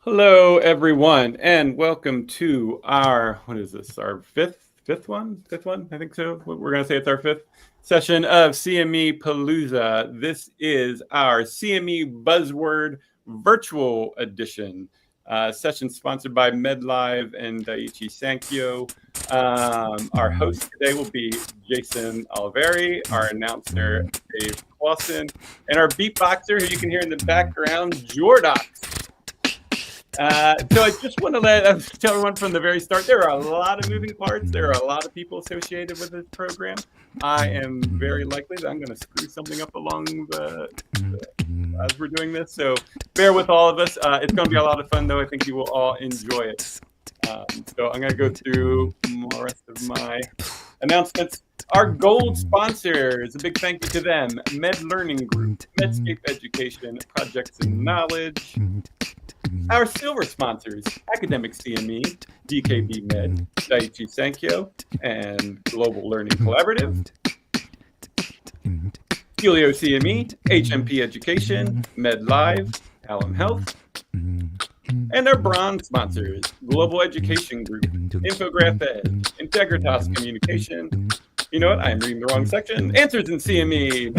Hello, everyone, and welcome to our, what is this, our fifth one? Fifth one? I think so. We're going to say it's our fifth session of CME Palooza. This is our CME Buzzword virtual edition. Session sponsored by MedLive and Daiichi Sankyo. Our host today will be Jason Oliveri, our announcer Dave Clausen, and our beatboxer, who you can hear in the background, Jordox. So I just want to tell everyone from the very start, there are a lot of moving parts. There are a lot of people associated with this program. I am very likely that I'm going to screw something up along as we're doing this. So bear with all of us. It's going to be a lot of fun, though. I think you will all enjoy it. So I'm going to go through the rest of my announcements. Our gold sponsors, a big thank you to them: Med Learning Group, Medscape Education, Projects and Knowledge. Our silver sponsors: Academic CME, DKB Med, Daiichi Sankyo, and Global Learning Collaborative. Helio CME, HMP Education, MedLive, Alum Health. And our bronze sponsors: Global Education Group, Infograph Ed, Integritas Communication. You know what? I am reading the wrong section. Answers in CME,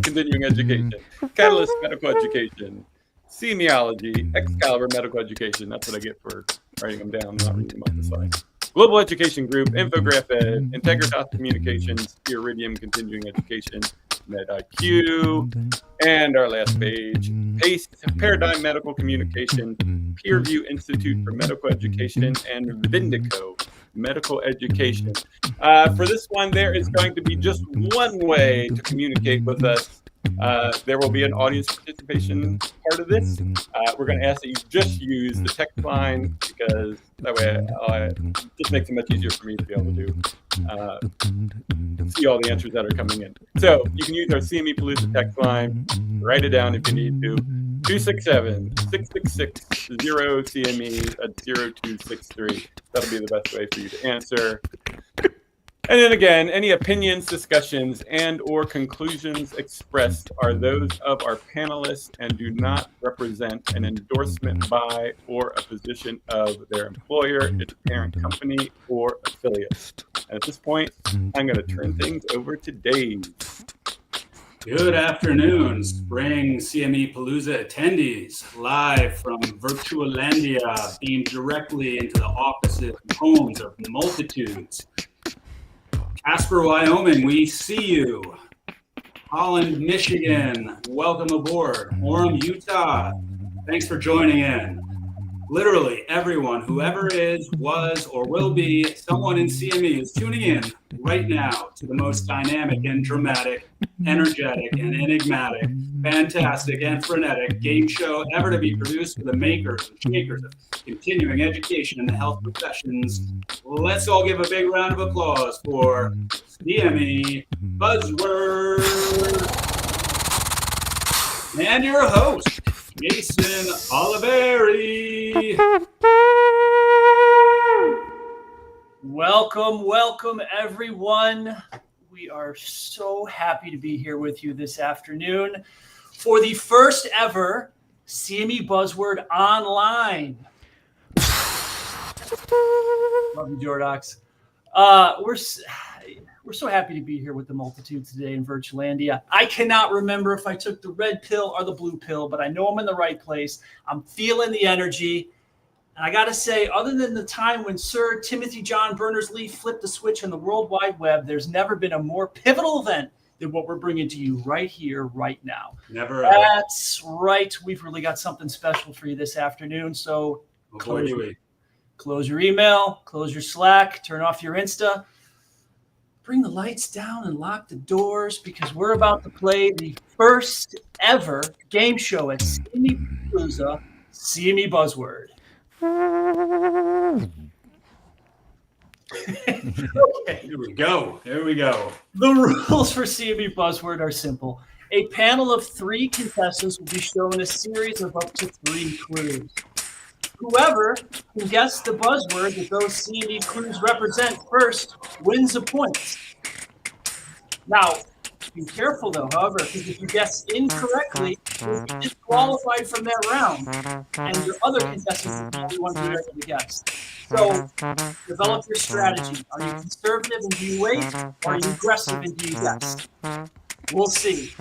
Continuing Education, Catalyst Medical Education, Semiology, Excalibur Medical Education. That's what I get for writing them down, not reading them off the slide. Global Education Group, Infograph Ed, Integritas Communications, Iridium Continuing Education, MedIQ, and our last page, PACE, Paradigm Medical Communication, Peerview Institute for Medical Education, and Vindico Medical Education. For this one, there is going to be just one way to communicate with us. There will be an audience participation part of this. We're going to ask that you just use the text line, because that way it just makes it much easier for me to be able to see all the answers that are coming in. So you can use our CME Palooza text line. Write it down if you need to. 267-666-0CME at 0263. That'll be the best way for you to answer. And then again, any opinions, discussions, and or conclusions expressed are those of our panelists and do not represent an endorsement by or a position of their employer, its parent company, or affiliates. And at this point, I'm going to turn things over to Dave. Good afternoon, Spring CME Palooza attendees, live from Virtualandia, beamed directly into the offices and homes of multitudes. Casper, Wyoming, we see you. Holland, Michigan, welcome aboard. Orem, Utah, thanks for joining in. Literally everyone, whoever is, was, or will be someone in CME is tuning in right now to the most dynamic and dramatic, energetic and enigmatic, fantastic and frenetic game show ever to be produced for the makers and shakers of continuing education in the health professions. Let's all give a big round of applause for CME Buzzword and your host, Jason Oliveri. Welcome, everyone. We are so happy to be here with you this afternoon for the first ever CME Buzzword Online. Love you, Jordox. We're so happy to be here with the multitude today in Virtualandia. I cannot remember if I took the red pill or the blue pill, but I know I'm in the right place. I'm feeling the energy. And I got to say, other than the time when Sir Timothy John Berners-Lee flipped the switch on the World Wide Web, there's never been a more pivotal event than what we're bringing to you right here, right now. Never. That's right. We've really got something special for you this afternoon. So close your email, close your Slack, turn off your Insta. Bring the lights down and lock the doors, because we're about to play the first ever game show at CME Palooza, CME Buzzword. Okay. Here we go. The rules for CME Buzzword are simple. A panel of 3 contestants will be shown a series of up to 3 clues. Whoever can guess the buzzword that those CME clues represent first wins a point. Now, Be careful, though, however, because if you guess incorrectly, you'll be disqualified from that round. And your other contestants are the only ones who are going to guess. So develop your strategy. Are you conservative and do you wait? Or are you aggressive and do you guess? We'll see.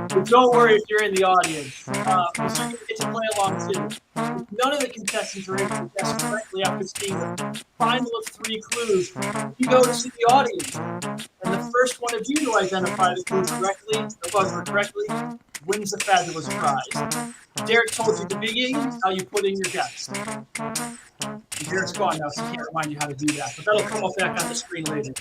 But don't worry if you're in the audience, because you get to play along too. If none of the contestants are able to guess correctly after seeing the final of 3 clues, you go to see the audience. And the first one of you to identify the clues correctly, the buzzword correctly, wins a fabulous prize. Derek told you at the beginning how you put in your guess. Derek's gone now, so he can't remind you how to do that. But that'll come up back on the screen later.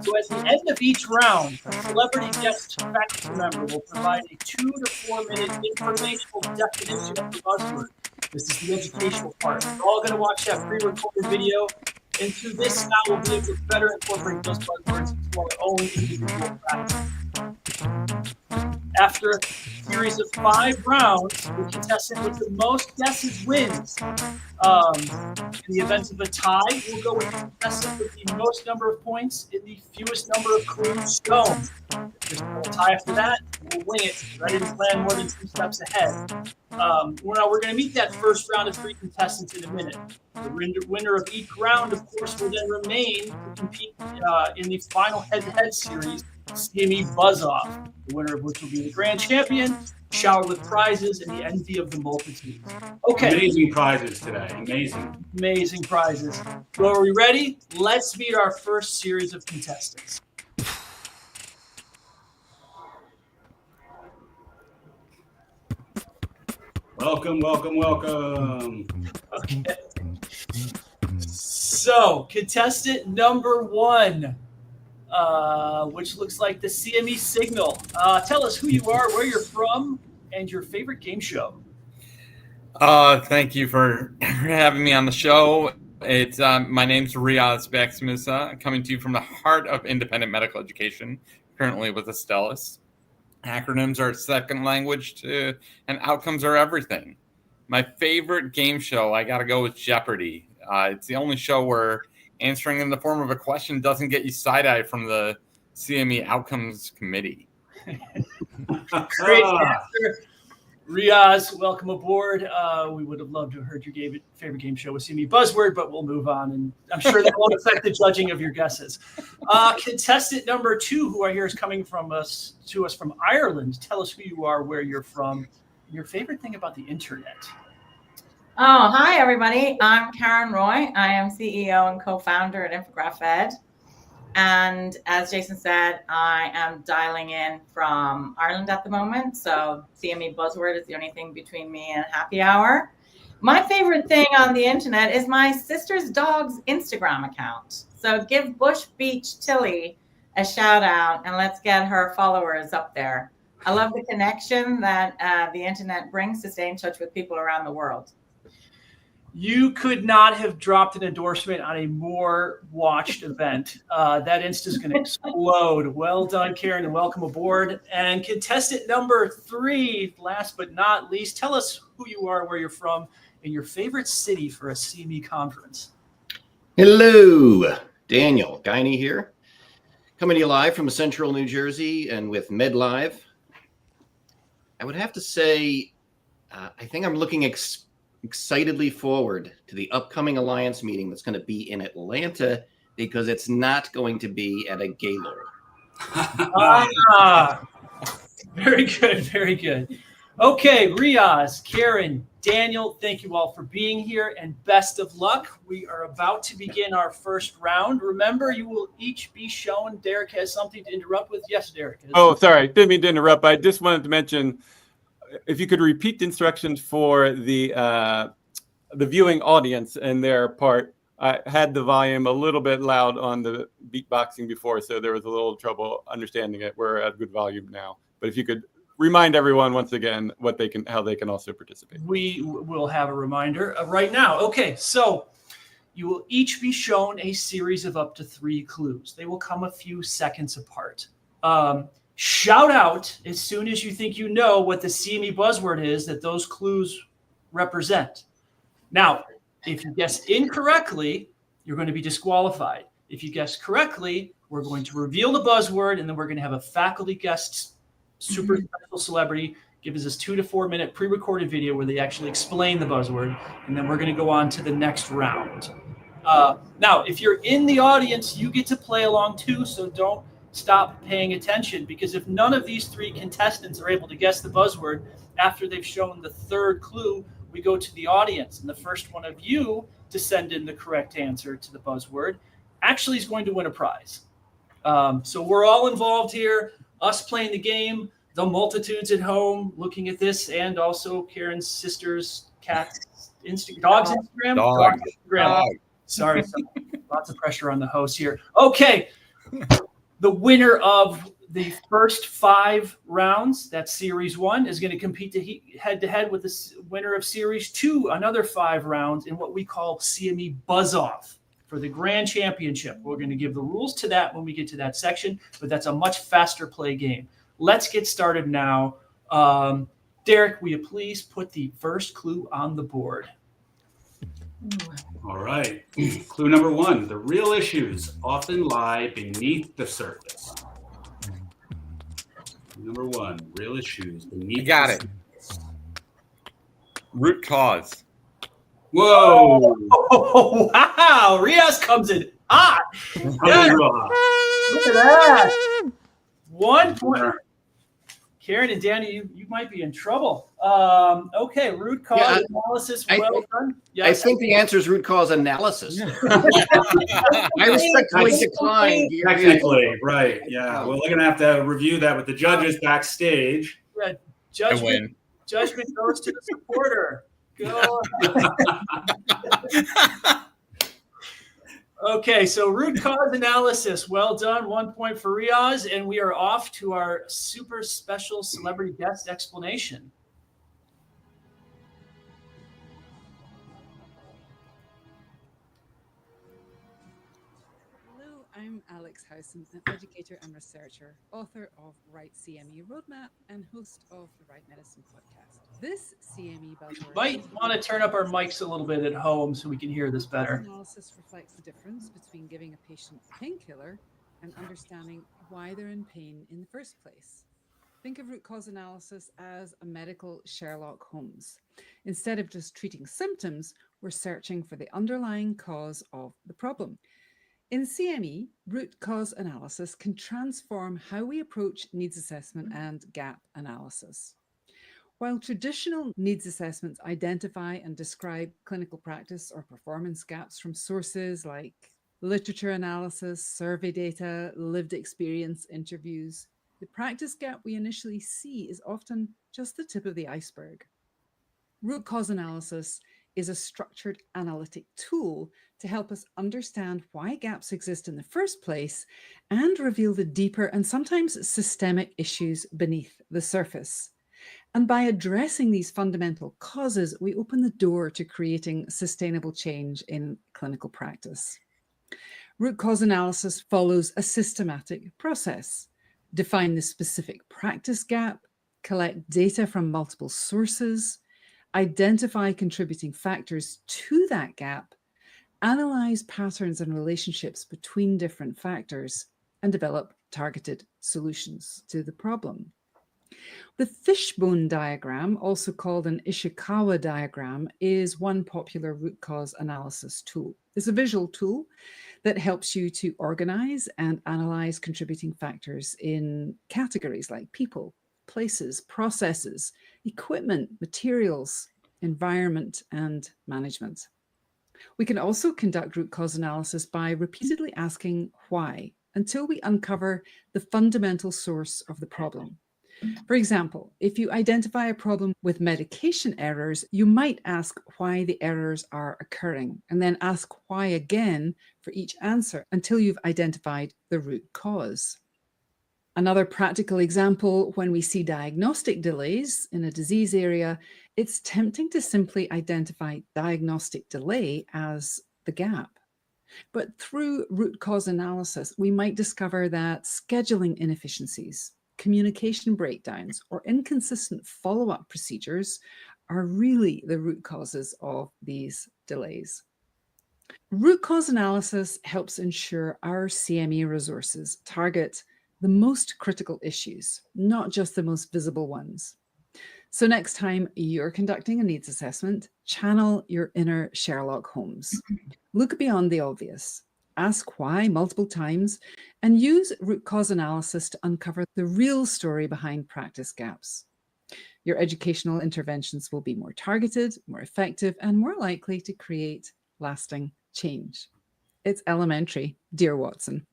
So at the end of each round, a celebrity guest faculty member will provide a 2 to 4 minute informational definition of the buzzword. This is the educational part. We're all going to watch that pre-recorded video. And through this style, we'll be able to better incorporate those buzzwords into our own individual practice. After a series of 5 rounds, the contestant with the most guesses wins. In the event of a tie, we'll go with the contestant with the most number of points in the fewest number of clues shown. If there's a tie after that, we'll win it. I didn't plan more than 2 steps ahead. We're going to meet that first round of 3 contestants in a minute. The winner of each round, of course, will then remain to compete in the final head-to-head series, CME Buzz-Off, the winner of which will be the grand champion, showered with prizes and the envy of the multitude. Okay. Amazing prizes today. Amazing. Amazing prizes. So are we ready? Let's meet our first series of contestants. Welcome, welcome, welcome. Okay. So, contestant number 1. Which looks like the CME signal. Tell us who you are, where you're from, and your favorite game show. Thank you for having me on the show. It's my name's Riaz Baxmusa, coming to you from the heart of independent medical education, currently with Astellas. Acronyms are a second language to, and outcomes are everything. My favorite game show, I got to go with Jeopardy. It's the only show where answering in the form of a question doesn't get you side-eye from the CME Outcomes Committee. Great answer. Riaz, welcome aboard. We would have loved to have heard your favorite game show with CME Buzzword, but we'll move on, and I'm sure that won't affect the judging of your guesses. Contestant number 2, who I hear is coming to us from Ireland. Tell us who you are, where you're from, your favorite thing about the internet. Oh, hi, everybody. I'm Karen Roy. I am CEO and co-founder at Infograph Ed. And as Jason said, I am dialing in from Ireland at the moment. So CME Buzzword is the only thing between me and happy hour. My favorite thing on the internet is my sister's dog's Instagram account. So give Bush Beach Tilly a shout out and let's get her followers up there. I love the connection that the internet brings to stay in touch with people around the world. You could not have dropped an endorsement on a more watched event. That Insta is going to explode. Well done, Karen, and welcome aboard. And contestant number 3, last but not least, tell us who you are, where you're from, and your favorite city for a CME conference. Hello, Daniel Guiney here, coming to you live from central New Jersey and with MedLive. I would have to say, I think I'm looking excitedly forward to the upcoming Alliance meeting that's going to be in Atlanta, because it's not going to be at a Gaylord. Very good, very good. Okay, Riaz, Karen, Daniel, thank you all for being here and best of luck. We are about to begin our first round. Remember, you will each be shown. Derek has something to interrupt with. Yes, Derek. Oh, sorry. Didn't mean to interrupt. I just wanted to mention, if you could repeat the instructions for the viewing audience and their part. I had the volume a little bit loud on the beatboxing before, so there was a little trouble understanding it. We're at good volume now. But if you could remind everyone once again how they can also participate. We will have a reminder right now. Okay, so you will each be shown a series of up to 3 clues. They will come a few seconds apart. Shout out as soon as you think you know what the CME buzzword is that those clues represent. Now, if you guess incorrectly, you're going to be disqualified. If you guess correctly, we're going to reveal the buzzword, and then we're going to have a faculty guest, super special celebrity, give us this 2 to 4 minute pre-recorded video where they actually explain the buzzword, and then we're going to go on to the next round. Now, if you're in the audience, you get to play along too, so don't stop paying attention, because if none of these 3 contestants are able to guess the buzzword after they've shown the 3rd clue, we go to the audience, and the first one of you to send in the correct answer to the buzzword actually is going to win a prize. So we're all involved here, us playing the game, the multitudes at home looking at this, and also Karen's sister's cat's dog's Instagram. Dog. Sorry, lots of pressure on the host here. Okay, the winner of the first 5 rounds, that's Series 1, is going to compete head-to-head with the winner of Series 2, another 5 rounds in what we call CME Buzz-Off for the Grand Championship. We're going to give the rules to that when we get to that section, but that's a much faster play game. Let's get started now. Derek, will you please put the first clue on the board? All right. Clue number 1. The real issues often lie beneath the surface. Clue number 1. Real issues beneath I got the it. surface. Root cause. Whoa. Oh, wow. Riaz comes in hot. Yeah. Look at that. 1 point. Karen and Danny, you might be in trouble. Okay, root cause analysis. Well done. Yes. I think the answer is root cause analysis. I respectfully decline. Technically, right. Yeah. Well, we're going to have to review that with the judges backstage. Yeah, I win. Judgment goes to the supporter. Go. Okay, so root cause analysis. Well done. 1 point for Riaz, and we are off to our super special celebrity guest explanation. Hello, I'm Alex Howson, an educator and researcher, author of Right CME Roadmap, and host of the Right Medicine podcast. This CME buzzword Might want to turn up our mics a little bit at home so we can hear this better. Analysis reflects the difference between giving a patient a painkiller and understanding why they're in pain in the first place. Think of root cause analysis as a medical Sherlock Holmes. Instead of just treating symptoms, we're searching for the underlying cause of the problem. In CME, root cause analysis can transform how we approach needs assessment and gap analysis. While traditional needs assessments identify and describe clinical practice or performance gaps from sources like literature analysis, survey data, lived experience interviews, the practice gap we initially see is often just the tip of the iceberg. Root cause analysis is a structured analytic tool to help us understand why gaps exist in the first place and reveal the deeper and sometimes systemic issues beneath the surface. And by addressing these fundamental causes, we open the door to creating sustainable change in clinical practice. Root cause analysis follows a systematic process. Define the specific practice gap, collect data from multiple sources, identify contributing factors to that gap, analyze patterns and relationships between different factors, and develop targeted solutions to the problem. The fishbone diagram, also called an Ishikawa diagram, is one popular root cause analysis tool. It's a visual tool that helps you to organize and analyze contributing factors in categories like people, places, processes, equipment, materials, environment, and management. We can also conduct root cause analysis by repeatedly asking why until we uncover the fundamental source of the problem. For example, if you identify a problem with medication errors, you might ask why the errors are occurring, and then ask why again for each answer until you've identified the root cause. Another practical example, when we see diagnostic delays in a disease area, it's tempting to simply identify diagnostic delay as the gap. But through root cause analysis, we might discover that scheduling inefficiencies, communication breakdowns, or inconsistent follow-up procedures are really the root causes of these delays. Root cause analysis helps ensure our CME resources target the most critical issues, not just the most visible ones. So next time you're conducting a needs assessment, channel your inner Sherlock Holmes. Look beyond the obvious. Ask why multiple times and use root cause analysis to uncover the real story behind practice gaps. Your educational interventions will be more targeted, more effective, and more likely to create lasting change. It's elementary, dear Watson.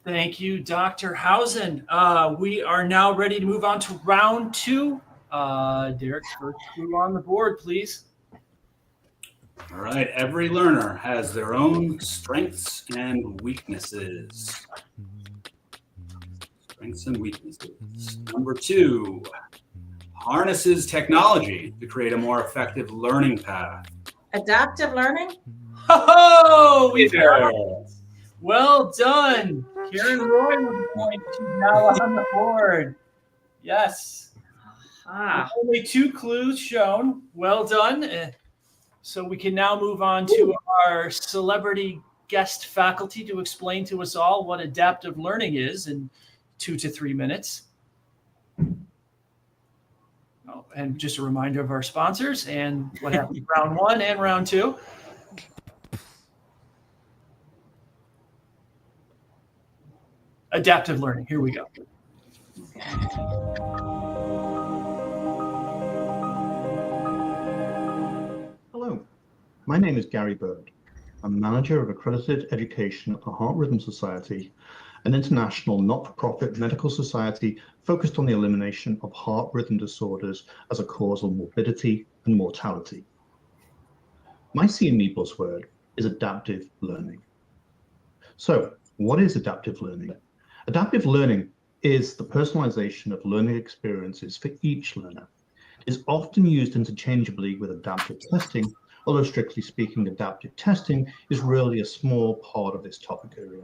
Thank you, Dr. Hausen. We are now ready to move on to round two. Derek, first clue on the board, please. All right. Every learner has their own strengths and weaknesses. Strengths and weaknesses. Number 2, harnesses technology to create a more effective learning path. Adaptive learning? Oh, we got it. Well done. Karen Roy with a point. She's now on the board. Yes. Only 2 clues shown. Well done. So we can now move on to our celebrity guest faculty to explain to us all what adaptive learning is in 2 to 3 minutes. Oh, and just a reminder of our sponsors and what happened round 1 and round 2. Adaptive learning. Here we go. Hello, my name is Gary Bird. I'm manager of accredited education at the Heart Rhythm Society, an international not-for-profit medical society focused on the elimination of heart rhythm disorders as a cause of morbidity and mortality. My CME buzzword is adaptive learning. So, what is adaptive learning? Adaptive learning is the personalization of learning experiences for each learner. It is often used interchangeably with adaptive testing, although strictly speaking, adaptive testing is really a small part of this topic area.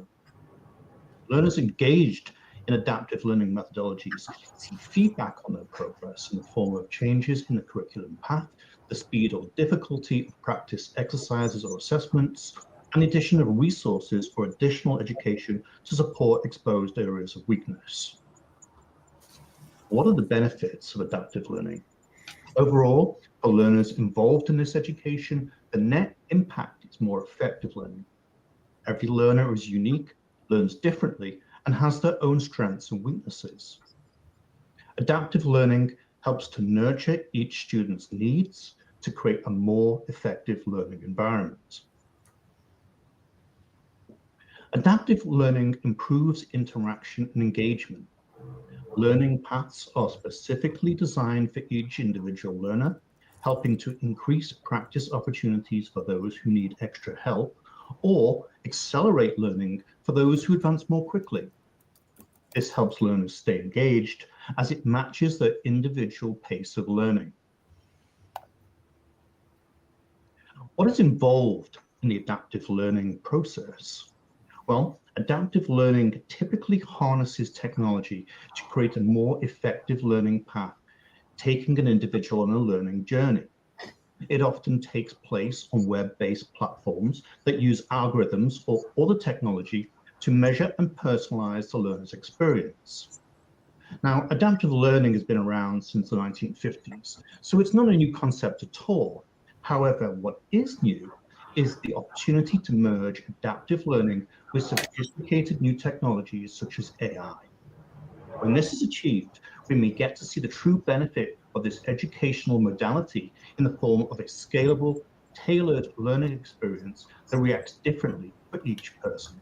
Learners engaged in adaptive learning methodologies see feedback on their progress in the form of changes in the curriculum path, the speed or difficulty of practice exercises or assessments, and the addition of resources or additional education to support exposed areas of weakness. What are the benefits of adaptive learning? Overall, for learners involved in this education, the net impact is more effective learning. Every learner is unique, learns differently, and has their own strengths and weaknesses. Adaptive learning helps to nurture each student's needs to create a more effective learning environment. Adaptive learning improves interaction and engagement. Learning paths are specifically designed for each individual learner, helping to increase practice opportunities for those who need extra help or accelerate learning for those who advance more quickly. This helps learners stay engaged as it matches their individual pace of learning. What is involved in the adaptive learning process? Well, adaptive learning typically harnesses technology to create a more effective learning path, taking an individual on a learning journey. It often takes place on web-based platforms that use algorithms or other technology to measure and personalize the learner's experience. Now, adaptive learning has been around since the 1950s, so it's not a new concept at all. However, what is new is the opportunity to merge adaptive learning with sophisticated new technologies such as AI. When this is achieved, we may get to see the true benefit of this educational modality in the form of a scalable, tailored learning experience that reacts differently for each person.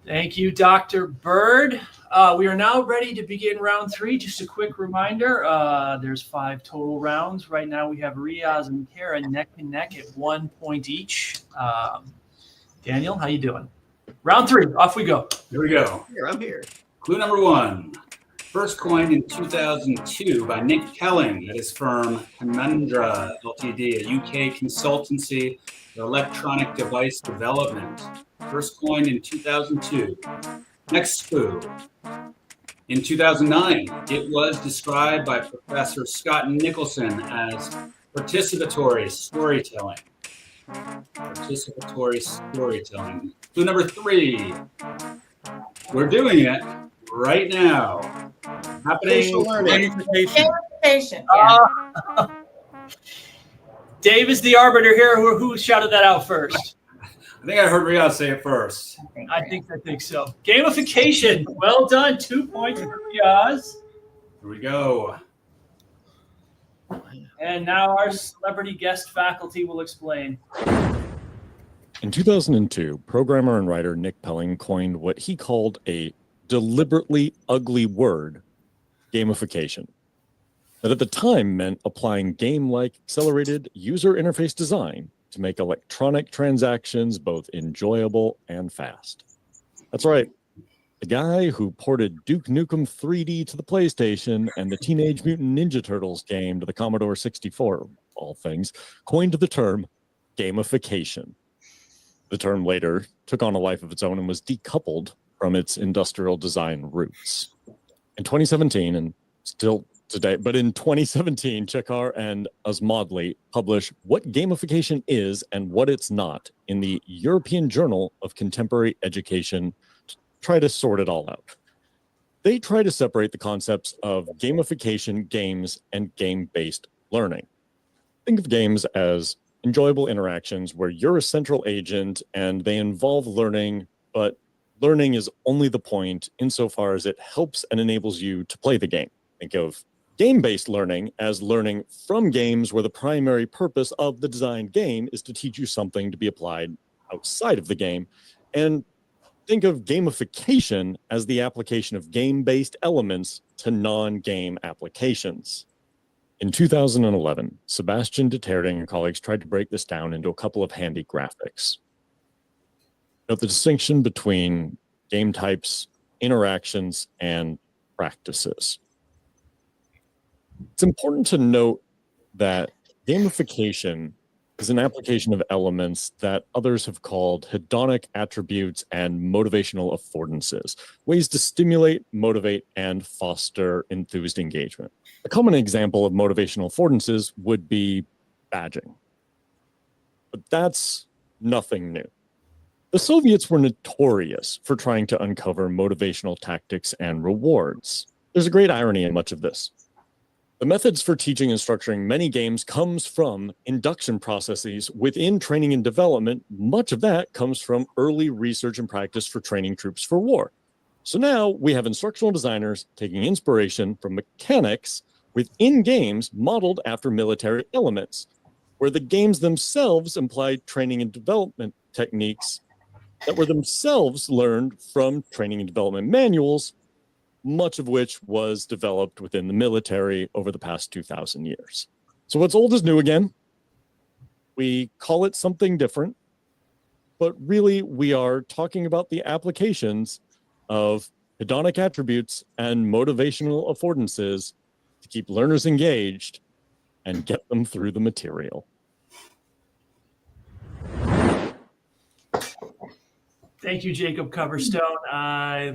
Thank you, Dr. Bird. We are now ready to begin round 3. Just a quick reminder, there's 5 total rounds. Right now we have Riaz and Karen neck and neck at 1 point each. Daniel, how you doing? Round 3, off we go. Here we go. I'm here. Clue number 1. First coined in 2002 by Nick Pelling at his firm Conundra Ltd, a UK consultancy for electronic device development. First coined in 2002. Next clue. In 2009, it was described by Professor Scott Nicholson as participatory storytelling. Participatory storytelling. Clue number 3. We're doing it right now. Happening. Gamification. Gamification. Yeah. Dave is the arbiter here. Who shouted that out first? I think I heard Riyadh say it first. I think so. Gamification. Well done. 2 points for Riyadh. Here we go. And now our celebrity guest faculty will explain. In 2002, programmer and writer Nick Pelling coined what he called a deliberately ugly word, gamification. That at the time meant applying game-like accelerated user interface design to make electronic transactions both enjoyable and fast. That's right. The guy who ported Duke Nukem 3D to the PlayStation and the Teenage Mutant Ninja Turtles game to the Commodore 64, all things, coined the term gamification. The term later took on a life of its own and was decoupled from its industrial design roots. In 2017, and still today, but in 2017, Chekar and Asmodli published What Gamification Is and What It's Not in the European Journal of Contemporary Education to try to sort it all out. They try to separate the concepts of gamification, games, and game-based learning. Think of games as enjoyable interactions where you're a central agent and they involve learning, but learning is only the point insofar as it helps and enables you to play the game. Think of game-based learning as learning from games where the primary purpose of the designed game is to teach you something to be applied outside of the game. And think of gamification as the application of game-based elements to non-game applications. In 2011, Sebastian Deterding and colleagues tried to break this down into a couple of handy graphics. Note the distinction between game types, interactions, and practices. It's important to note that gamification is an application of elements that others have called hedonic attributes and motivational affordances, ways to stimulate, motivate, and foster enthused engagement. A common example of motivational affordances would be badging. But that's nothing new. The Soviets were notorious for trying to uncover motivational tactics and rewards. There's a great irony in much of this. The methods for teaching and structuring many games comes from induction processes within training and development. Much of that comes from early research and practice for training troops for war. So now we have instructional designers taking inspiration from mechanics within games modeled after military elements, where the games themselves implied training and development techniques that were themselves learned from training and development manuals, much of which was developed within the military over the past 2,000 years. So what's old is new again. We call it something different, but really we are talking about the applications of hedonic attributes and motivational affordances to keep learners engaged and get them through the material. Thank you, Jacob Coverstone. I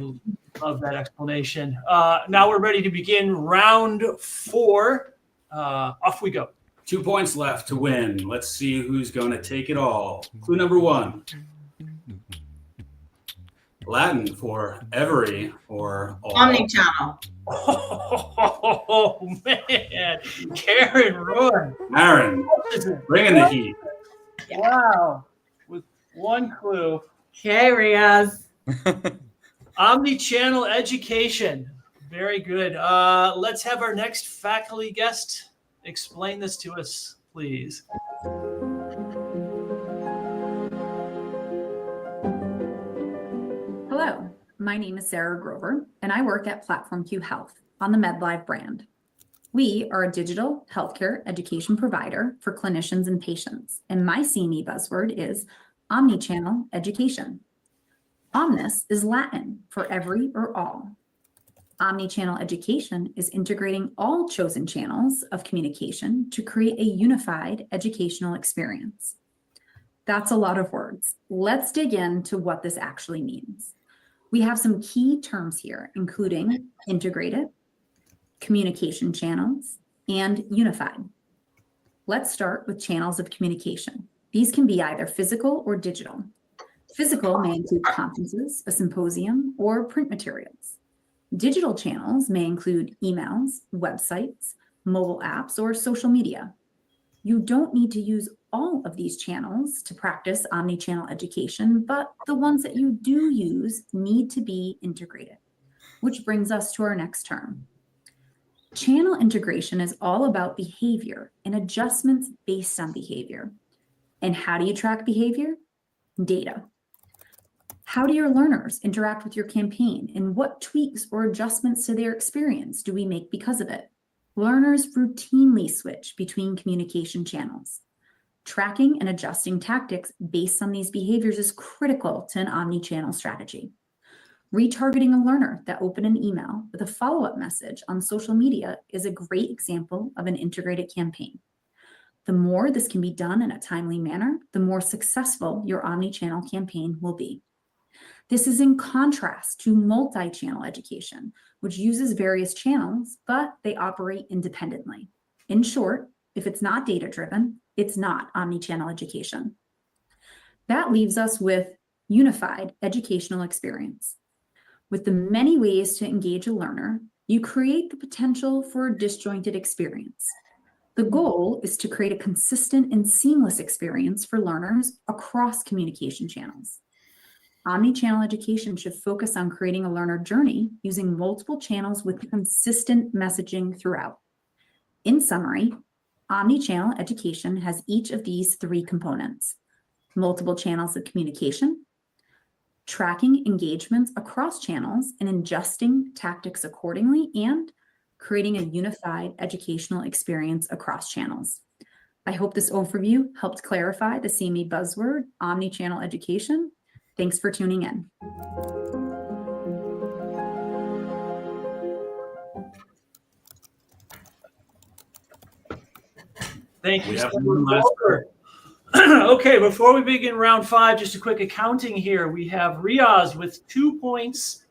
love that explanation. Now we're ready to begin round 4. Off we go. 2 points left to win. Let's see who's going to take it all. Clue number 1. Latin for every or all. Omnichannel. Oh, man. Karen Roy. Aaron, bringing the heat. Wow. With one clue. Okay, Riaz. Omnichannel education. Very good. Let's have our next faculty guest explain this to us, please. Hello, my name is Sarah Grover, and I work at Platform Q Health on the MedLive brand. We are a digital healthcare education provider for clinicians and patients, and my CME buzzword is omnichannel education. Omnis is Latin for every or all. Omnichannel education is integrating all chosen channels of communication to create a unified educational experience. That's a lot of words. Let's dig into what this actually means. We have some key terms here, including integrated, communication channels, and unified. Let's start with channels of communication. These can be either physical or digital. Physical may include conferences, a symposium, or print materials. Digital channels may include emails, websites, mobile apps, or social media. You don't need to use all of these channels to practice omnichannel education, but the ones that you do use need to be integrated, which brings us to our next term. Channel integration is all about behavior and adjustments based on behavior. And how do you track behavior? Data. How do your learners interact with your campaign, and what tweaks or adjustments to their experience do we make because of it? Learners routinely switch between communication channels. Tracking and adjusting tactics based on these behaviors is critical to an omni-channel strategy. Retargeting a learner that opened an email with a follow-up message on social media is a great example of an integrated campaign. The more this can be done in a timely manner, the more successful your omni-channel campaign will be. This is in contrast to multi-channel education, which uses various channels, but they operate independently. In short, if it's not data-driven, it's not omni-channel education. That leaves us with unified educational experience. With the many ways to engage a learner, you create the potential for a disjointed experience. The goal is to create a consistent and seamless experience for learners across communication channels. Omnichannel education should focus on creating a learner journey using multiple channels with consistent messaging throughout. In summary, omnichannel education has each of these three components: multiple channels of communication, tracking engagements across channels and adjusting tactics accordingly, and creating a unified educational experience across channels. I hope this overview helped clarify the CME buzzword, omnichannel education. Thanks for tuning in. Thank you. We have so one much. last Okay, before we begin round 5, just a quick accounting here. We have Riaz with 2 points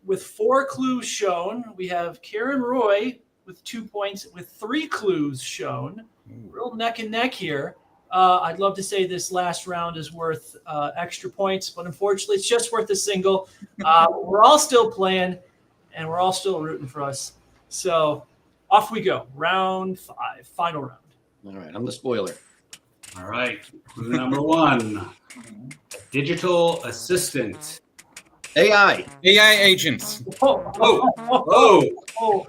with 4 clues shown. We have Karen Roy with 2 points with 3 clues shown. Real neck and neck here. I'd love to say this last round is worth extra points, but unfortunately it's just worth a single. We're all still playing, and we're all still rooting for us. So off we go. Round 5, final round. All right, I'm the spoiler. All right, clue number 1. Digital assistant. AI. AI agents. Oh. Hold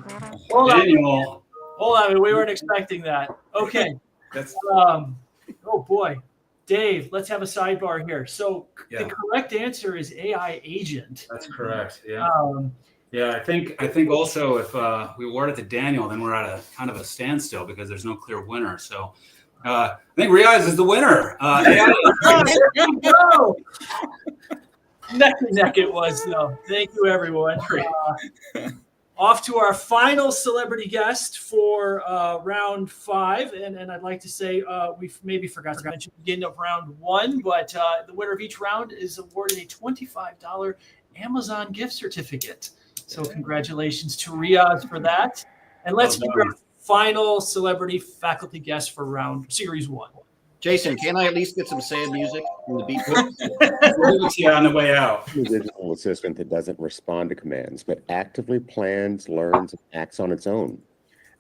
on. Daniel. Hold on. We weren't expecting that. Okay. That's Oh boy, Dave. Let's have a sidebar here. So Yeah. the correct answer is AI agent. That's correct. Yeah. Yeah, I think also if we award it to Daniel, then we're at a kind of a standstill because there's no clear winner. So I think Riaz is the winner. AI. No. Neck and neck it was, though. Thank you, everyone. Off to our final celebrity guest for round 5. And I'd like to say we maybe forgot to mention the beginning of round 1, but the winner of each round is awarded a $25 Amazon gift certificate. So congratulations to Riaz for that. And let's meet our final celebrity faculty guest for series 1. Jason, can I at least get some sad music from the beat book? We'll give it to you on the way out. A digital assistant that doesn't respond to commands, but actively plans, learns, and acts on its own.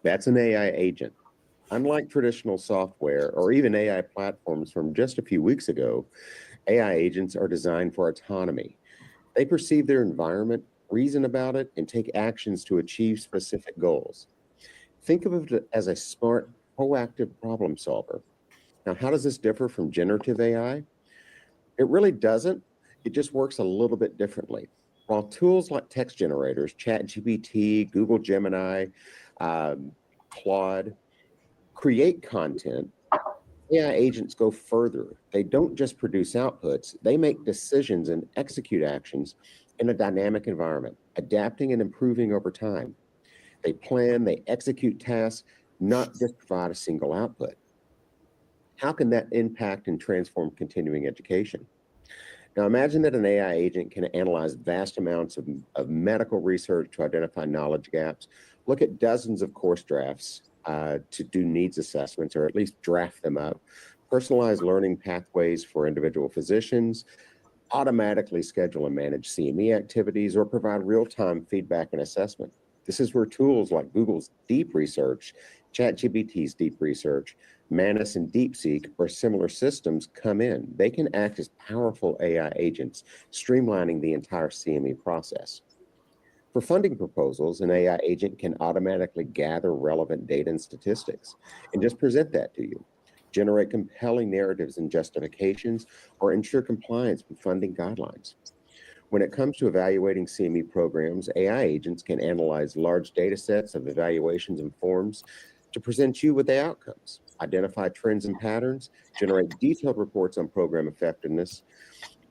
That's an AI agent. Unlike traditional software or even AI platforms from just a few weeks ago, AI agents are designed for autonomy. They perceive their environment, reason about it, and take actions to achieve specific goals. Think of it as a smart, proactive problem solver. Now, how does this differ from generative AI? It really doesn't. It just works a little bit differently. While tools like text generators, ChatGPT, Google Gemini, Claude, create content, AI agents go further. They don't just produce outputs. They make decisions and execute actions in a dynamic environment, adapting and improving over time. They plan, they execute tasks, not just provide a single output. How can that impact and transform continuing education? Now imagine that an AI agent can analyze vast amounts of medical research to identify knowledge gaps, look at dozens of course drafts to do needs assessments, or at least draft them up, personalize learning pathways for individual physicians, automatically schedule and manage CME activities, or provide real-time feedback and assessment. This is where tools like Google's Deep Research, ChatGPT's Deep Research, Manus and DeepSeek, or similar systems come in. They can act as powerful AI agents, streamlining the entire CME process. For funding proposals, an AI agent can automatically gather relevant data and statistics and just present that to you, generate compelling narratives and justifications, or ensure compliance with funding guidelines. When it comes to evaluating CME programs, AI agents can analyze large data sets of evaluations and forms to present you with the outcomes, identify trends and patterns, generate detailed reports on program effectiveness,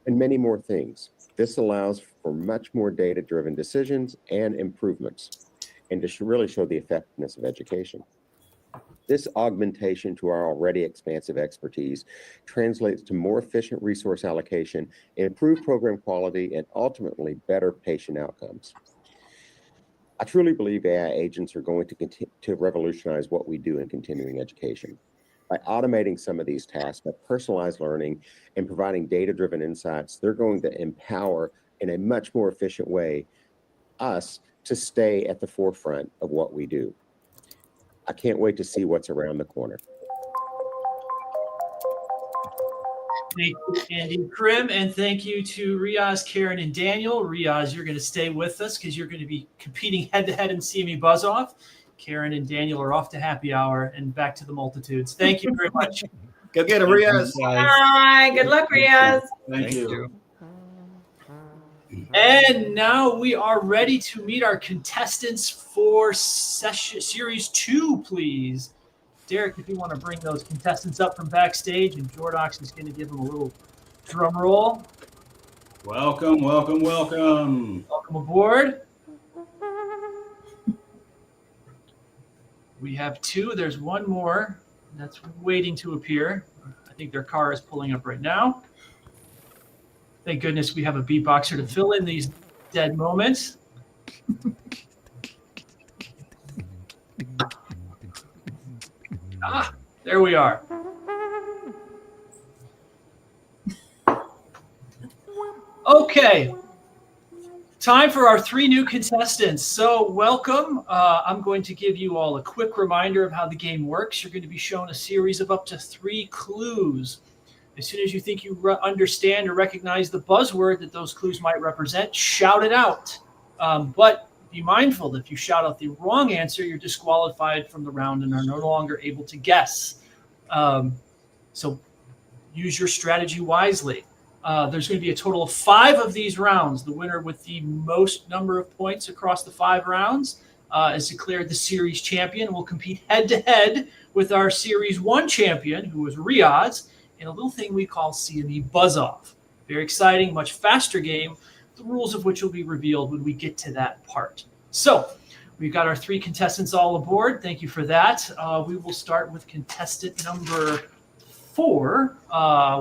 and many more things. This allows for much more data-driven decisions and improvements, and to really show the effectiveness of education. This augmentation to our already expansive expertise translates to more efficient resource allocation, improved program quality, and ultimately better patient outcomes. I truly believe AI agents are going to continue to revolutionize what we do in continuing education. By automating some of these tasks, by personalized learning and providing data-driven insights, they're going to empower in a much more efficient way us to stay at the forefront of what we do. I can't wait to see what's around the corner. Thank you, Andy Krim, and thank you to Riaz, Karen, and Daniel. Riaz, you're going to stay with us because you're going to be competing head-to-head in CME Buzz-Off. Karen and Daniel are off to happy hour and back to the multitudes. Thank you very much. Go get him, Riaz. Bye. Good luck, Riaz. Thank you. And now we are ready to meet our contestants for Series 2, please. Derek, if you want to bring those contestants up from backstage, and Jordox is going to give them a little drum roll. Welcome, welcome, welcome. Welcome aboard. We have two. There's one more that's waiting to appear. I think their car is pulling up right now. Thank goodness we have a beatboxer to fill in these dead moments. There we are. Okay. Time for our three new contestants. So welcome. I'm going to give you all a quick reminder of how the game works. You're going to be shown a series of up to 3 clues. As soon as you think you understand or recognize the buzzword that those clues might represent, shout it out. But be mindful that if you shout out the wrong answer, you're disqualified from the round and are no longer able to guess. So use your strategy wisely. There's going to be a total of 5 of these rounds. The winner with the most number of points across the 5 rounds is declared the series champion. We'll compete head-to-head with our Series 1 champion, who was Riaz, in a little thing we call CME Buzz-Off. Very exciting, much faster game, the rules of which will be revealed when we get to that part. So we've got our 3 contestants all aboard. Thank you for that. We will start with contestant number 4,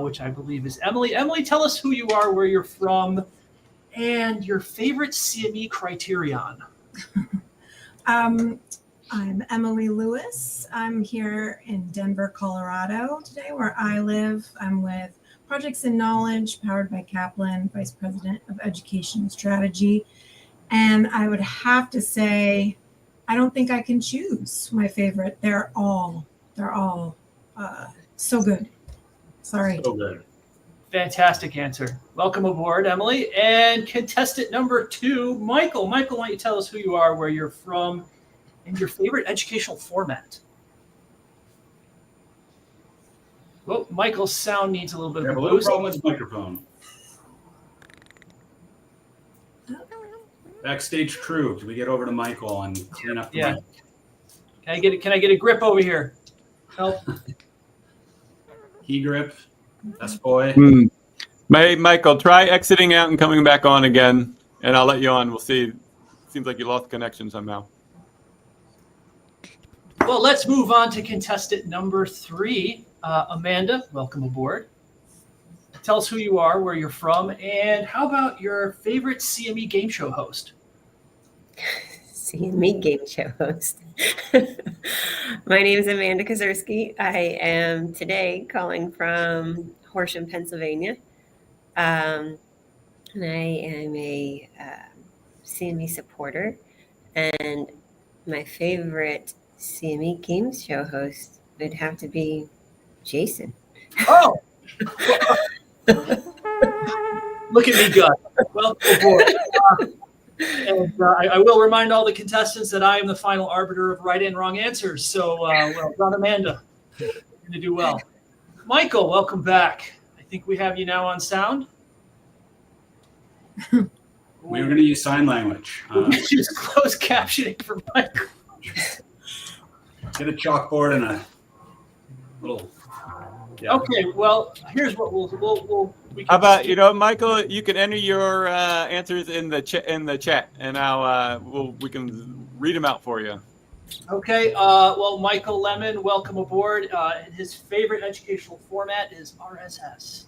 which I believe is Emily. Emily, tell us who you are, where you're from, and your favorite CME criterion. I'm Emily Lewis. I'm here in Denver, Colorado today, where I live. I'm with Projects in Knowledge, powered by Kaplan, Vice President of Education and Strategy. And I would have to say, I don't think I can choose my favorite. They're all so good. Sorry. So good. Fantastic answer. Welcome aboard, Emily. And contestant number 2, Michael. Michael, why don't you tell us who you are, where you're from, and your favorite educational format? Well, Michael's sound needs a little bit of a boost. Problem with his microphone. Backstage crew, can we get over to Michael and clean up the mic? Can I get a grip over here? Help. Key grip. That's boy. Michael, try exiting out and coming back on again. And I'll let you on. We'll see. Seems like you lost connection somehow. Well, let's move on to contestant number 3. Amanda, welcome aboard. Tell us who you are, where you're from, and how about your favorite CME game show host? CME game show host. My name is Amanda Kozerski. I am today calling from Horsham, Pennsylvania. And I am a CME supporter. And my favorite CME game show host would have to be Jason. Oh! Look at me go. Welcome aboard. I will remind all the contestants that I am the final arbiter of right and wrong answers. So, well done, Amanda. You're going to do well. Michael, welcome back. I think we have you now on sound. We were going to use sign language. Use closed captioning for Michael. Get a chalkboard and a little. Yeah. Okay, well, here's what we can. How about Michael? You can enter your answers in the chat, and we can read them out for you. Okay. Well, Michael Lemon, welcome aboard. His favorite educational format is RSS.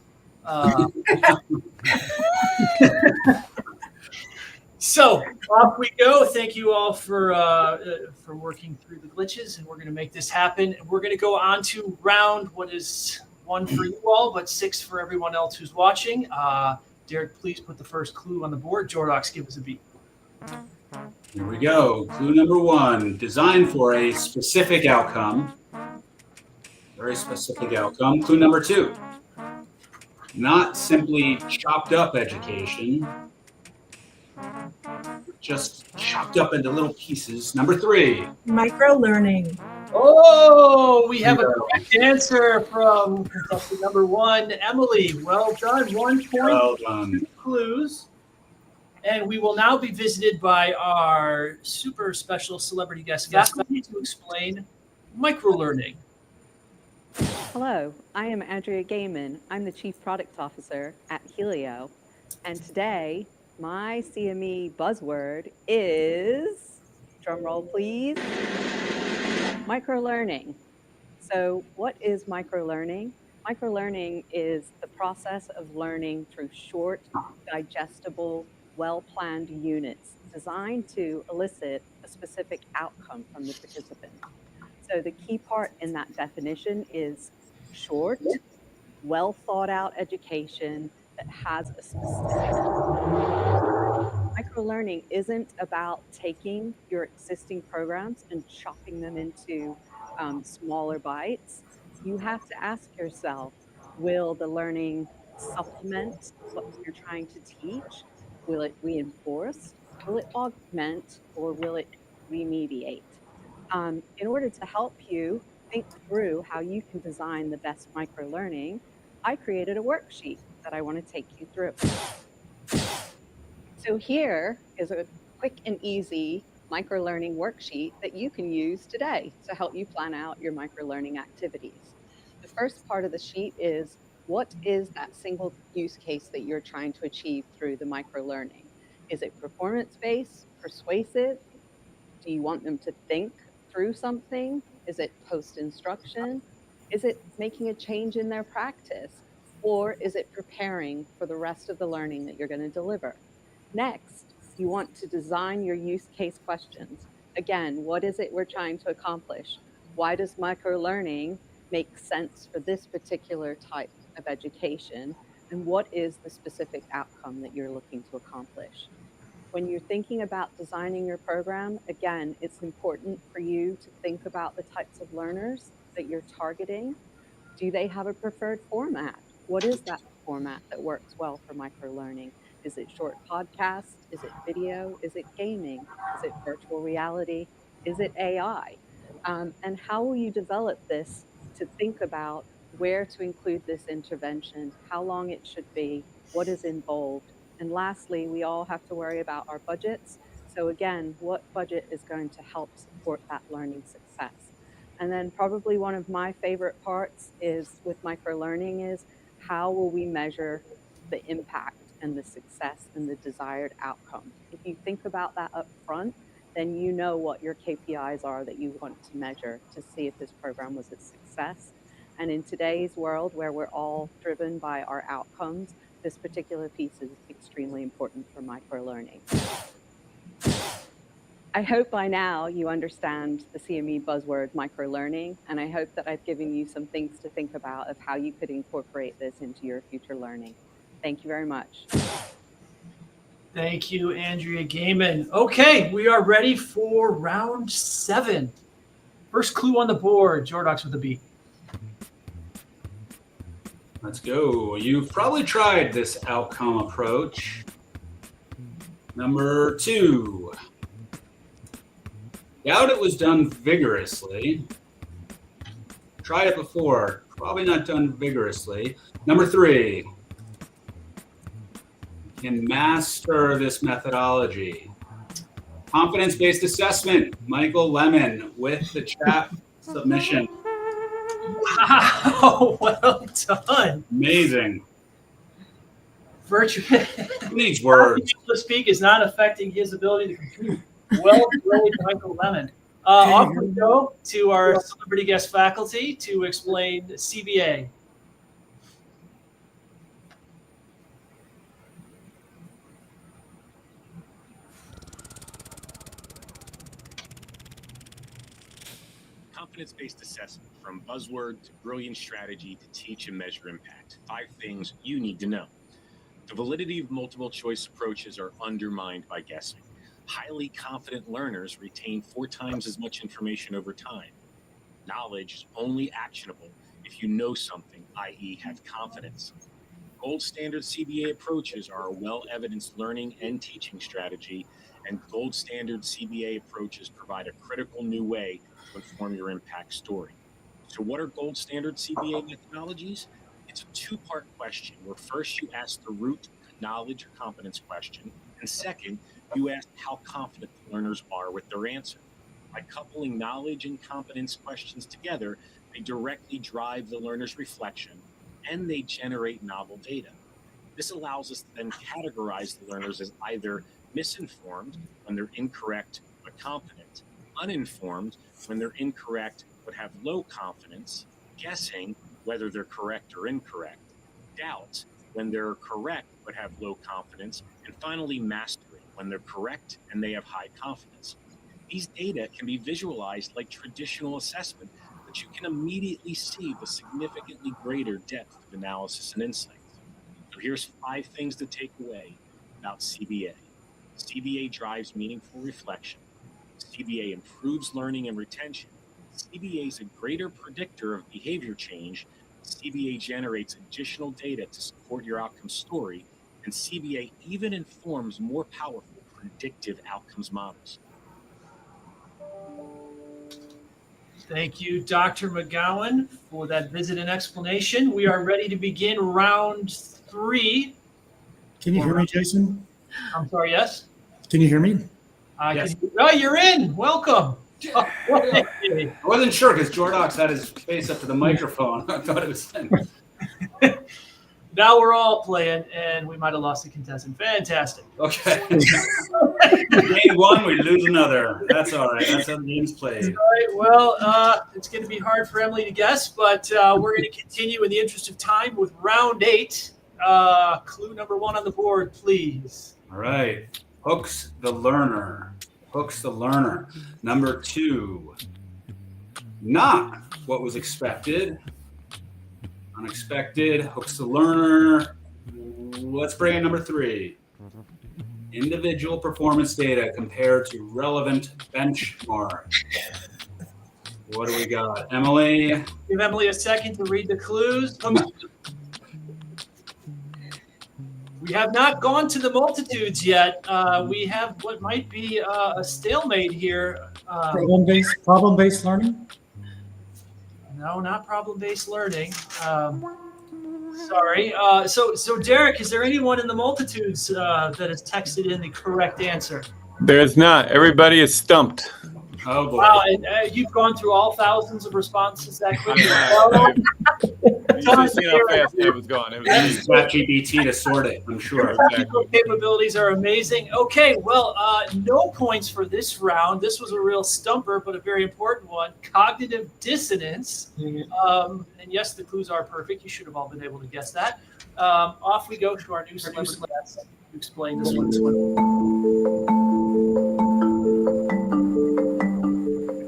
So off we go. Thank you all for working through the glitches, and we're going to make this happen. And we're going to go on to round what is 1 for you all, but 6 for everyone else who's watching. Derek, please put the first clue on the board. Jordox, give us a beat. Here we go. Clue number 1, designed for a specific outcome. Very specific outcome. Clue number 2, not simply chopped up education, just chopped up into little pieces. Number 3, Micro learning. Oh, we have a correct answer from contestant number 1, Emily. Well done. 1 point. Well done. 2 clues. And we will now be visited by our super special celebrity guest faculty to explain microlearning. Hello, I am Andrea Gaiman. I'm the Chief Product Officer at Helio. And today, my CME buzzword is, drum roll please, microlearning. So what is microlearning? Microlearning is the process of learning through short, digestible, well-planned units designed to elicit a specific outcome from the participant. So the key part in that definition is short, well thought out education that has a specific. Microlearning isn't about taking your existing programs and chopping them into smaller bites. You have to ask yourself, will the learning supplement what you're trying to teach? Will it reinforce? Will it augment? Or will it remediate? In order to help you think through how you can design the best microlearning, I created a worksheet that I want to take you through. So here is a quick and easy microlearning worksheet that you can use today to help you plan out your microlearning activities. The first part of the sheet is, what is that single use case that you're trying to achieve through the microlearning? Is it performance-based, persuasive? Do you want them to think through something? Is it post-instruction? Is it making a change in their practice? Or is it preparing for the rest of the learning that you're going to deliver? Next, you want to design your use case questions. Again, what is it we're trying to accomplish? Why does microlearning make sense for this particular type of education? And what is the specific outcome that you're looking to accomplish? When you're thinking about designing your program, again, it's important for you to think about the types of learners that you're targeting. Do they have a preferred format? What is that format that works well for microlearning? Is it short podcasts? Is it video? Is it gaming? Is it virtual reality? Is it AI? And how will you develop this to think about where to include this intervention, how long it should be, what is involved? And lastly, we all have to worry about our budgets. So again, what budget is going to help support that learning success? And then probably one of my favorite parts is with microlearning is, how will we measure the impact and the success and the desired outcome. If you think about that up front, then you know what your KPIs are that you want to measure to see if this program was a success. And in today's world where we're all driven by our outcomes, this particular piece is extremely important for microlearning. I hope by now you understand the CME buzzword microlearning, and I hope that I've given you some things to think about of how you could incorporate this into your future learning. Thank you very much. Thank you, Andrea Gaiman. Okay, we are ready for round 7. First clue on the board, Jordox with a B. Let's go. You've probably tried this outcome approach. Number 2. Doubt it was done vigorously. Tried it before. Probably not done vigorously. Number 3. Can master this methodology. Confidence-based assessment. Michael Lemon with the chat submission. Wow, well done. Amazing. Virtual needs words. To speak is not affecting his ability to compute. Well played, Michael Lemon. Off we go to our celebrity guest faculty to explain CBA. Confidence-based assessment, from buzzword to brilliant strategy to teach and measure impact. 5 things you need to know. The validity of multiple choice approaches are undermined by guessing. Highly confident learners retain 4 times as much information over time. Knowledge is only actionable if you know something, i.e. have confidence. Gold standard CBA approaches are a well-evidenced learning and teaching strategy, and gold standard CBA approaches provide a critical new way to inform your impact story. So what are gold standard CBA methodologies? It's a 2-part question, where first you ask the root knowledge or competence question, and second, you ask how confident the learners are with their answer. By coupling knowledge and competence questions together, they directly drive the learner's reflection, and they generate novel data. This allows us to then categorize the learners as either misinformed when they're incorrect but confident, uninformed when they're incorrect but have low confidence, guessing whether they're correct or incorrect, doubt when they're correct but have low confidence, and finally mastery when they're correct and they have high confidence. These data can be visualized like traditional assessment, but you can immediately see the significantly greater depth of analysis and insight. So here's 5 things to take away about CBA. CBA drives meaningful reflection. CBA improves learning and retention. CBA is a greater predictor of behavior change. CBA generates additional data to support your outcome story. And CBA even informs more powerful predictive outcomes models. Thank you, Dr. McGowan, for that visit and explanation. We are ready to begin round 3. Can you hear me, Jason? I'm sorry, yes? Can you hear me? Yes. Oh, you're in. Welcome. I wasn't sure because Jordox had his face up to the microphone. I thought it was him. Now we're all playing, and we might have lost a contestant. Fantastic. Okay. Game 1, we lose another. That's all right. That's how the game's played. All right. Well, it's going to be hard for Emily to guess, but we're going to continue in the interest of time with round 8. Clue number 1 on the board, please. All right. Hooks the learner. Hooks the learner. Number 2. Not what was expected. Unexpected. Hooks the learner. Let's bring in number 3. Individual performance data compared to relevant benchmark. What do we got? Emily? Give Emily a second to read the clues. We have not gone to the multitudes yet. We have what might be a stalemate here. Problem-based learning? No, not problem-based learning. Sorry. So Derek, is there anyone in the multitudes that has texted in the correct answer? There's not. Everybody is stumped. Oh boy. Wow, and you've gone through all thousands of responses that quickly. You should have seen how fast Dave was going. It was Use ChatGPT to sort it, I'm sure. Technical capabilities are amazing. Okay, well, no points for this round. This was a real stumper, but a very important one. Cognitive dissonance. And yes, the clues are perfect. You should have all been able to guess that. Off we go to our new celebrity to explain this one.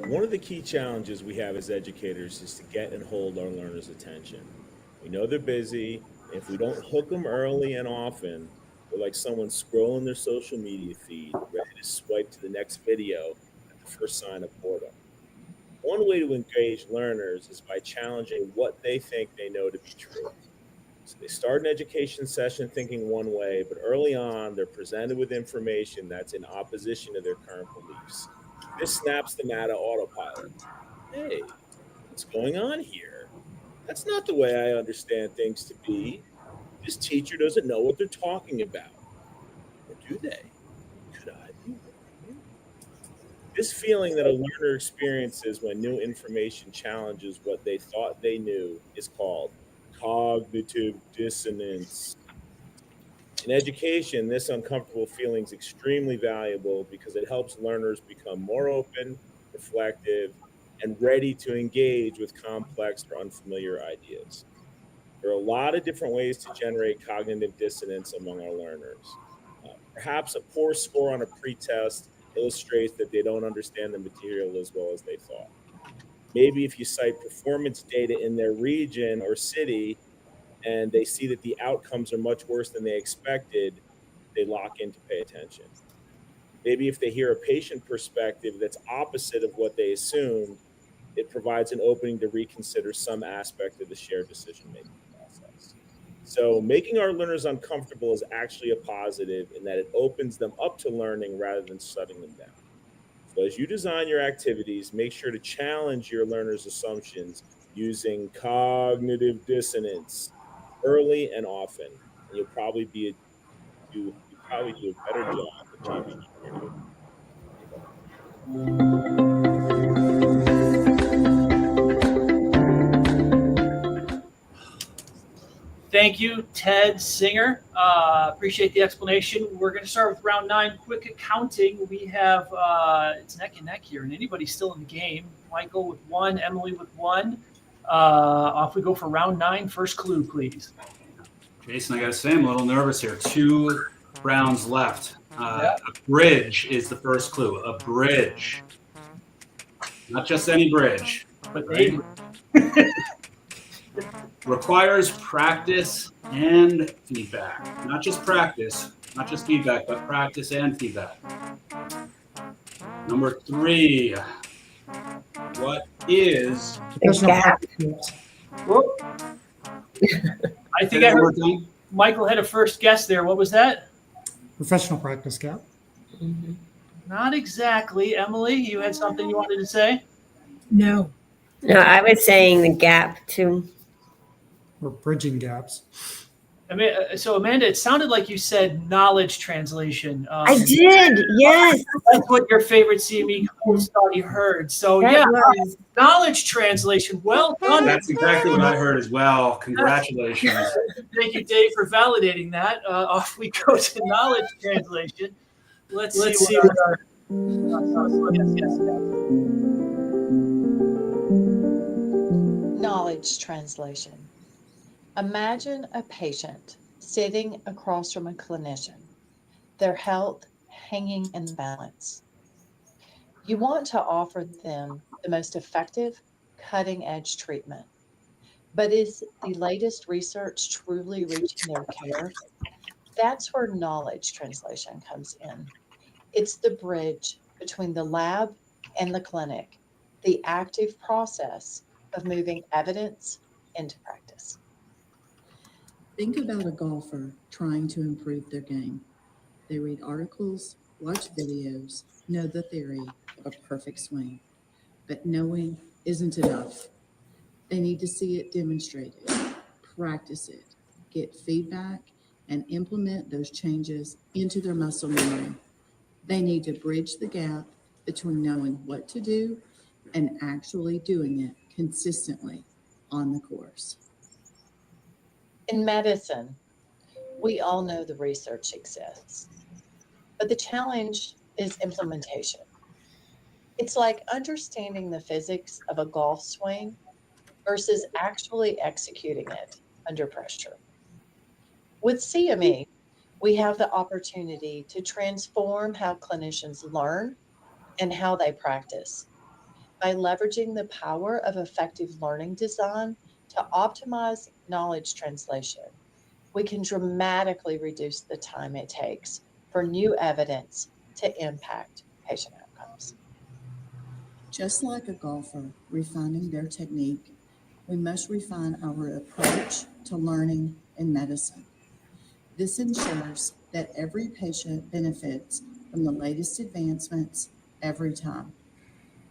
One of the key challenges we have as educators is to get and hold our learners' attention. We know they're busy. If we don't hook them early and often, they're like someone scrolling their social media feed, ready to swipe to the next video at the first sign of boredom. One way to engage learners is by challenging what they think they know to be true. So they start an education session thinking one way, but early on, they're presented with information that's in opposition to their current beliefs. This snaps them out of autopilot. Hey, what's going on here? That's not the way I understand things to be. This teacher doesn't know what they're talking about. Or do they? Could I be wrong? This feeling that a learner experiences when new information challenges what they thought they knew is called cognitive dissonance. In education, this uncomfortable feeling is extremely valuable because it helps learners become more open, reflective, and ready to engage with complex or unfamiliar ideas. There are a lot of different ways to generate cognitive dissonance among our learners. Perhaps a poor score on a pretest illustrates that they don't understand the material as well as they thought. Maybe if you cite performance data in their region or city and they see that the outcomes are much worse than they expected, they lock in to pay attention. Maybe if they hear a patient perspective that's opposite of what they assumed, it provides an opening to reconsider some aspect of the shared decision-making process. So making our learners uncomfortable is actually a positive in that it opens them up to learning rather than shutting them down. So as you design your activities, make sure to challenge your learners' assumptions using cognitive dissonance early and often, and you'll probably do a better job of changing your learning. Thank you, Ted Singer. Appreciate the explanation. We're going to start with round 9, quick accounting. We have, it's neck and neck here, and anybody's still in the game. Michael with 1, Emily with 1. Off we go for round 9. First clue, please. Jason, I got to say, I'm a little nervous here. 2 rounds left. A bridge is the first clue. A bridge. Not just any bridge. But right? Requires practice and feedback. Not just practice, not just feedback, but practice and feedback. Number 3. What is I think I heard Michael had a first guess there. What was that? Professional practice gap. Not exactly. Emily, you had something you wanted to say? No. No, I was saying the gap too. Or bridging gaps. I mean, so Amanda, it sounded like you said knowledge translation. I did, yes. That's what your favorite CME host thought he heard. So That yeah, was. knowledge translation. Well done. That's exactly what I heard as well. Congratulations. Thank you, Dave, for validating that. Off we go to knowledge translation. Let's see what our Knowledge translation. Imagine a patient sitting across from a clinician, their health hanging in the balance. You want to offer them the most effective, cutting-edge treatment. But is the latest research truly reaching their care? That's where knowledge translation comes in. It's the bridge between the lab and the clinic, the active process of moving evidence into practice. Think about a golfer trying to improve their game. They read articles, watch videos, know the theory of a perfect swing. But knowing isn't enough. They need to see it demonstrated, practice it, get feedback, and implement those changes into their muscle memory. They need to bridge the gap between knowing what to do and actually doing it consistently on the course. In medicine, we all know the research exists, but the challenge is implementation. It's like understanding the physics of a golf swing versus actually executing it under pressure. With CME, we have the opportunity to transform how clinicians learn and how they practice by leveraging the power of effective learning design to optimize knowledge translation. We can dramatically reduce the time it takes for new evidence to impact patient outcomes. Just like a golfer refining their technique, we must refine our approach to learning in medicine. This ensures that every patient benefits from the latest advancements every time.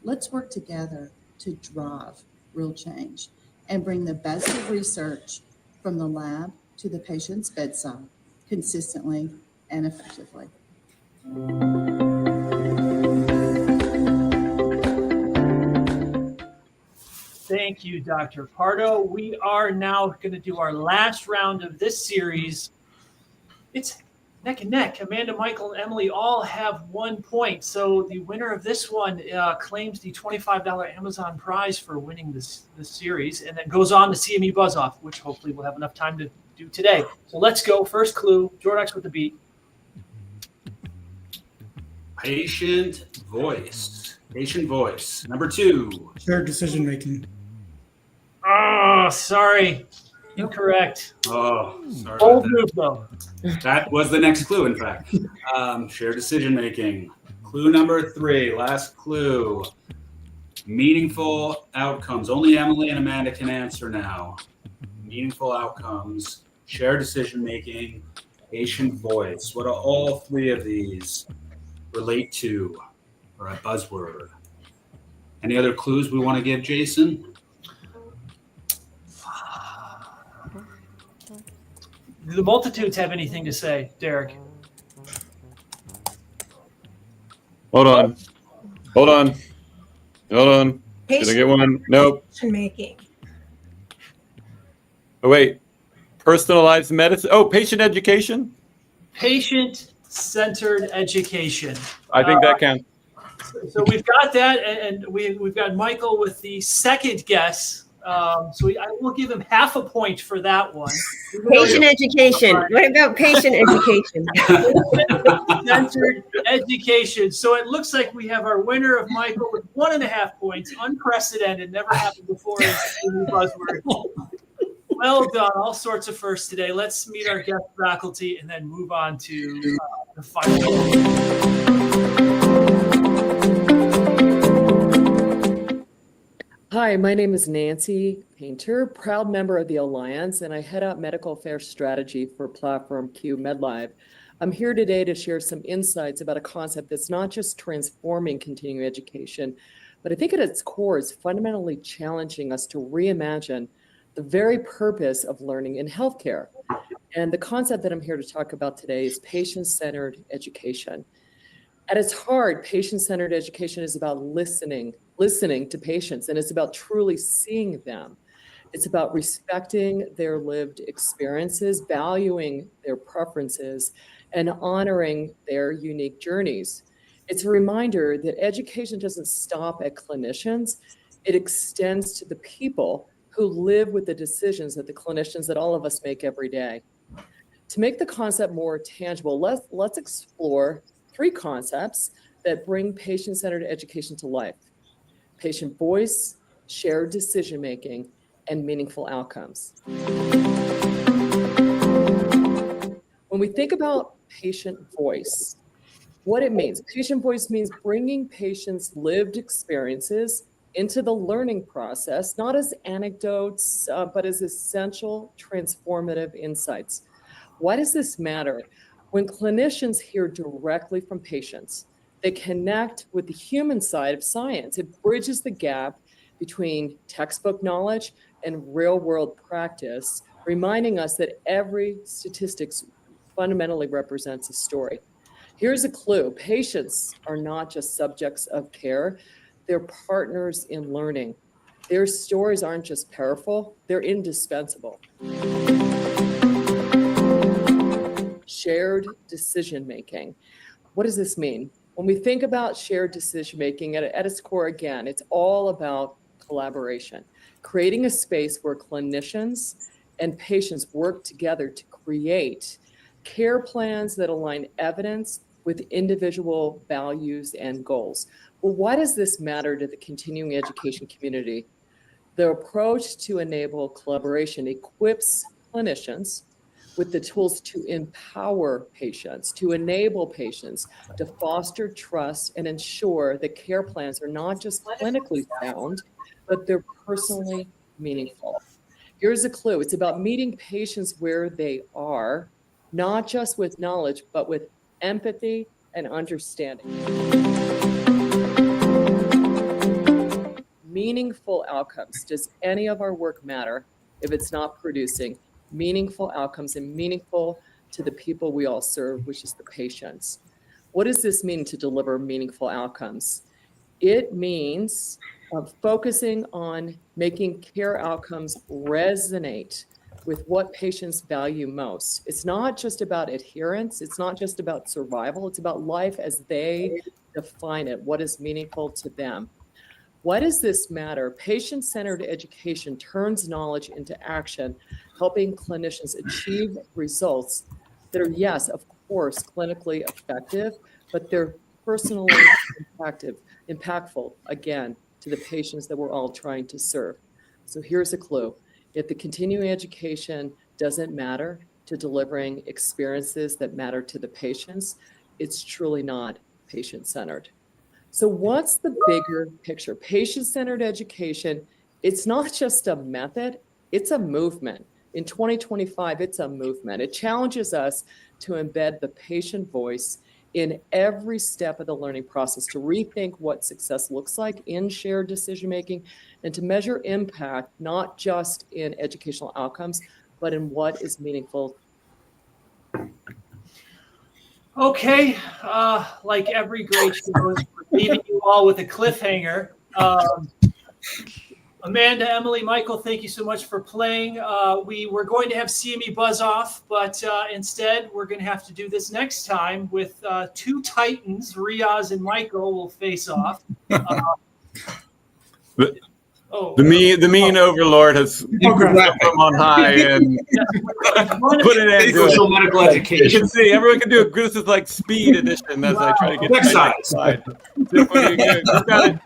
Let's work together to drive real change and bring the best of research from the lab to the patient's bedside consistently and effectively. Thank you, Dr. Pardo. We are now going to do our last round of this series. It's neck and neck. Amanda, Michael, and Emily all have 1 point. So the winner of this one claims the $25 Amazon prize for winning this series, and then goes on to CME Buzz Off, which hopefully we'll have enough time to do today. So let's go. First clue, Jordax with the beat. Patient voice. Patient voice. Number 2. Shared decision making. Oh, sorry. Incorrect. Oh, sorry. Bold about move, though. That was the next clue, in fact. Shared decision making. Clue number 3. Last clue. Meaningful outcomes. Only Emily and Amanda can answer now. Meaningful outcomes. Shared decision making. Patient voice. What do all 3 of these relate to, or a buzzword? Any other clues we want to give, Jason? Do the multitudes have anything to say, Derek? Hold on. Did I get one? Nope. Decision making. Oh, wait. Personalized medicine. Oh, patient education. Patient-centered education. I think that counts. So we've got that, and we've got Michael with the second guess. So I will give him half a point for that one. Patient education. What about patient education? Centered education. So it looks like we have our winner of Michael with 1.5 points. Unprecedented. Never happened before in Buzzword. Well done. All sorts of firsts today. Let's meet our guest faculty and then move on to the final. Hi, my name is Nancy Painter, proud member of the Alliance, and I head up medical affairs strategy for Platform Q MedLive. I'm here today to share some insights about a concept that's not just transforming continuing education, but I think at its core is fundamentally challenging us to reimagine the very purpose of learning in healthcare. And the concept that I'm here to talk about today is patient-centered education. At its heart, patient-centered education is about listening to patients, and it's about truly seeing them. It's about respecting their lived experiences, valuing their preferences, and honoring their unique journeys. It's a reminder that education doesn't stop at clinicians. It extends to the people who live with the decisions that the clinicians that all of us make every day. To make the concept more tangible, let's explore 3 concepts that bring patient-centered education to life: patient voice, shared decision-making, and meaningful outcomes. When we think about patient voice, what it means, patient voice means bringing patients' lived experiences into the learning process, not as anecdotes, but as essential transformative insights. Why does this matter? When clinicians hear directly from patients, they connect with the human side of science. It bridges the gap between textbook knowledge and real-world practice, reminding us that every statistic fundamentally represents a story. Here's a clue. Patients are not just subjects of care, they're partners in learning. Their stories aren't just powerful, they're indispensable. Shared decision-making. What does this mean? When we think about shared decision-making, at its core, again, it's all about collaboration, creating a space where clinicians and patients work together to create care plans that align evidence with individual values and goals. Well, why does this matter to the continuing education community? The approach to enable collaboration equips clinicians with the tools to empower patients, to enable patients, to foster trust and ensure that care plans are not just clinically sound, but they're personally meaningful. Here's a clue. It's about meeting patients where they are, not just with knowledge, but with empathy and understanding. Meaningful outcomes. Does any of our work matter if it's not producing meaningful outcomes and meaningful to the people we all serve, which is the patients? What does this mean to deliver meaningful outcomes? It means focusing on making care outcomes resonate with what patients value most. It's not just about adherence. It's not just about survival. It's about life as they define it, what is meaningful to them. Why does this matter? Patient-centered education turns knowledge into action, helping clinicians achieve results that are, yes, of course, clinically effective, but they're personally impactful, again, to the patients that we're all trying to serve. So here's a clue. If the continuing education doesn't matter to delivering experiences that matter to the patients, it's truly not patient-centered. So what's the bigger picture? Patient-centered education, it's not just a method, it's a movement. In 2025, it's a movement. It challenges us to embed the patient voice in every step of the learning process, to rethink what success looks like in shared decision-making, and to measure impact, not just in educational outcomes, but in what is meaningful. Okay, like every great show, we're leaving you all with a cliffhanger. Amanda, Emily, Michael, thank you so much for playing. We were going to have CME Buzz Off, but instead we're going to have to do this next time with two titans. Riaz and Michael will face off. The mean overlord has put them on high and put an end to Social it. medical education. You can see everyone can do it. This is like speed edition as I try to get Next to my next slide. Who's got it?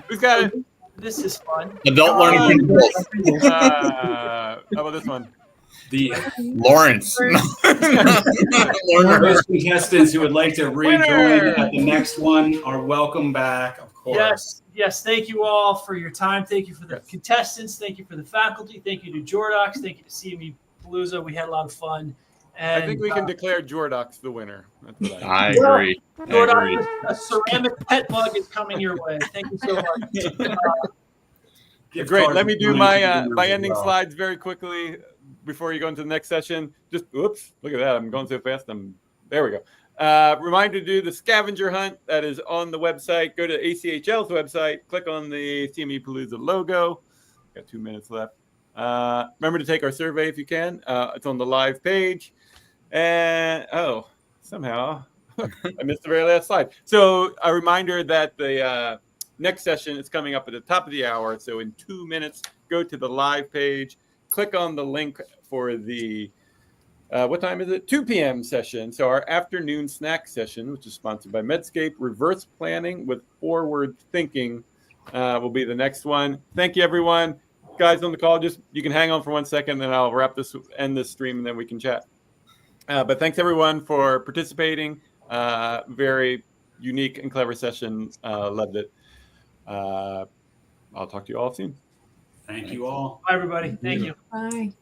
Who's got it? This is fun. Adult learning principles. How about this one? The Lawrence. Those contestants who would like to rejoin at the next one are welcome back, of course. Yes. Thank you all for your time. Thank you for the contestants. Thank you for the faculty. Thank you to Jordox. Thank you to CME Palooza. We had a lot of fun. And I think we can declare Jordox the winner. That's what I agree. Jordox, a ceramic pet mug is coming your way. Thank you so much. Great. Let me do my ending slides very quickly before you go into the next session. Just oops, look at that. I'm going so fast. There we go. Reminder to do the scavenger hunt that is on the website. Go to ACHL's website, click on the CME Palooza logo. Got 2 minutes left. Remember to take our survey if you can. It's on the live page. And somehow I missed the very last slide. So a reminder that the next session is coming up at the top of the hour. So in 2 minutes, go to the live page, click on the link for the what time is it? 2 p.m. session. So our afternoon snack session, which is sponsored by Medscape, reverse planning with forward thinking, will be the next one. Thank you, everyone. Guys on the call, just you can hang on for 1 second, and I'll end this stream, and then we can chat. But thanks everyone for participating. Very unique and clever session. Loved it. I'll talk to you all soon. Thank you all. Bye, everybody. Thank you. Bye.